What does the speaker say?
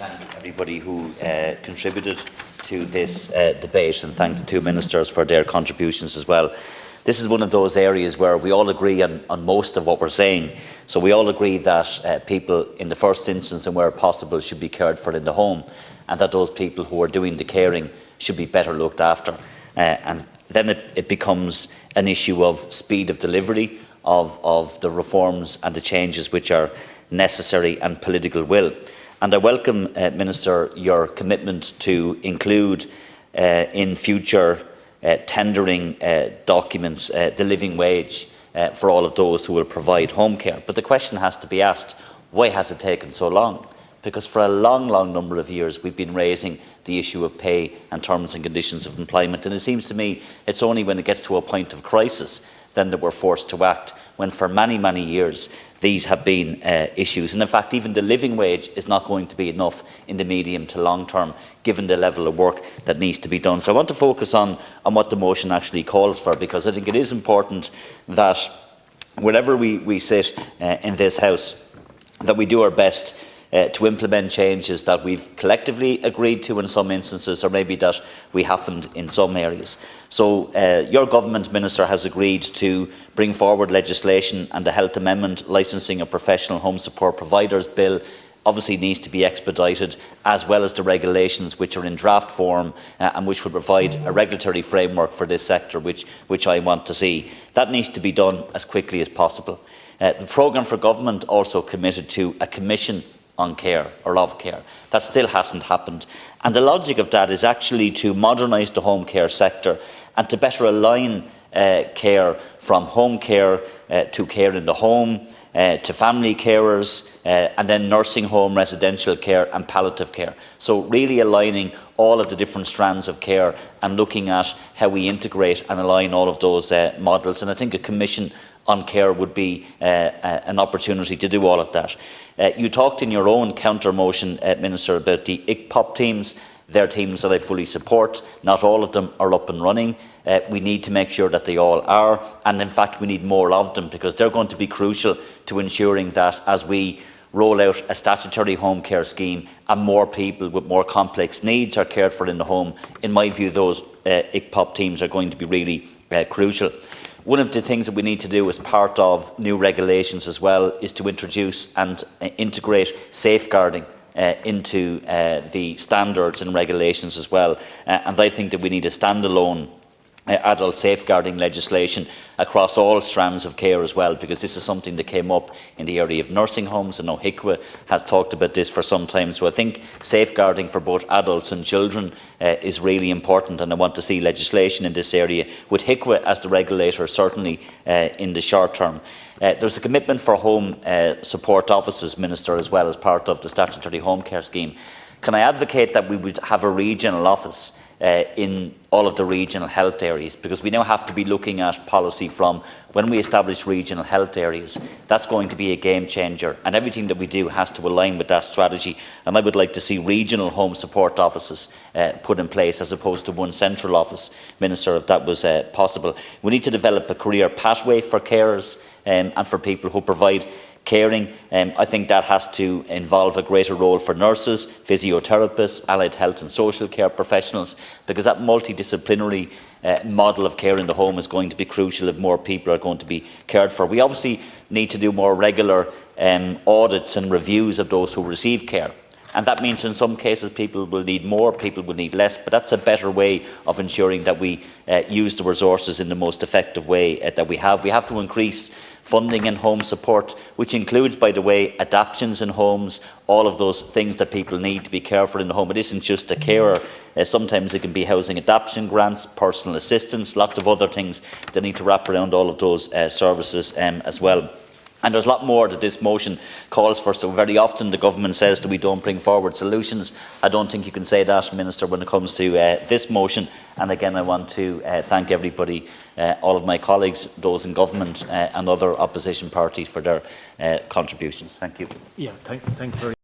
thank everybody who contributed to this debate, and thank the two ministers for their contributions as well. This is one of those areas where we all agree on most of what we're saying. So we all agree that people in the first instance and where possible should be cared for in the home, and that those people who are doing the caring should be better looked after. And then it becomes an issue of speed of delivery of the reforms and the changes which are necessary, and political will. And I welcome, Minister, your commitment to include in future tendering documents the living wage for all of those who will provide home care. But the question has to be asked, why has it taken so long? Because for a long number of years we've been raising the issue of pay and terms and conditions of employment, and it seems to me it's only when it gets to a point of crisis then that we're forced to act, when for many years these have been issues. And in fact, even the living wage is not going to be enough in the medium to long term, given the level of work that needs to be done. So I want to focus on what the motion actually calls for, because I think it is important that wherever we sit in this House, that we do our best to implement changes that we've collectively agreed to in some instances, or maybe that we haven't in some areas. So your government, Minister, has agreed to bring forward legislation, and the Health Amendment Licensing of Professional Home Support Providers Bill obviously needs to be expedited, as well as the regulations which are in draft form and which will provide a regulatory framework for this sector, which I want to see. That needs to be done as quickly as possible. The programme for government also committed to a commission on care, or of care. That still hasn't happened. And the logic of that is actually to modernise the home care sector and to better align care from home care to care in the home, to family carers, and then nursing home, residential care and palliative care. So really aligning all of the different strands of care and looking at how we integrate and align all of those models. And I think a commission on care would be an opportunity to do all of that. You talked in your own counter motion, Minister, about the ICPOP teams. They're teams that I fully support. Not all of them are up and running. We need to make sure that they all are, and in fact we need more of them, because they're going to be crucial to ensuring that as we roll out a statutory home care scheme and more people with more complex needs are cared for in the home, in my view those ICPOP teams are going to be really crucial. One of the things that we need to do as part of new regulations as well is to introduce and integrate safeguarding into the standards and regulations as well. And I think that we need a standalone adult safeguarding legislation across all strands of care as well, because this is something that came up in the area of nursing homes. I know HICWA has talked about this for some time, so I think safeguarding for both adults and children is really important, and I want to see legislation in this area with HICWA as the regulator, certainly in the short term. There's a commitment for home support offices, Minister, as well, as part of the statutory home care scheme. Can I advocate that we would have a regional office in all of the regional health areas, because we now have to be looking at policy from when we establish regional health areas. That's going to be a game changer, and everything that we do has to align with that strategy. And I would like to see regional home support offices put in place as opposed to one central office, Minister, if that was possible. We need to develop a career pathway for carers and for people who provide caring. I think that has to involve a greater role for nurses, physiotherapists, allied health and social care professionals, because that multidisciplinary model of care in the home is going to be crucial if more people are going to be cared for. We obviously need to do more regular audits and reviews of those who receive care. And that means in some cases people will need more, people will need less, but that's a better way of ensuring that we use the resources in the most effective way that we have. We have to increase funding in home support, which includes, by the way, adaptations in homes, all of those things that people need to be cared for in the home. It isn't just a carer. Sometimes it can be housing adaptation grants, personal assistance, lots of other things that need to wrap around all of those services as well. And there's a lot more that this motion calls for. So very often the government says that we don't bring forward solutions. I don't think you can say that, Minister, when it comes to this motion. And again, I want to thank everybody, all of my colleagues, those in government and other opposition parties for their contributions. Thank you. Yeah, thanks very much.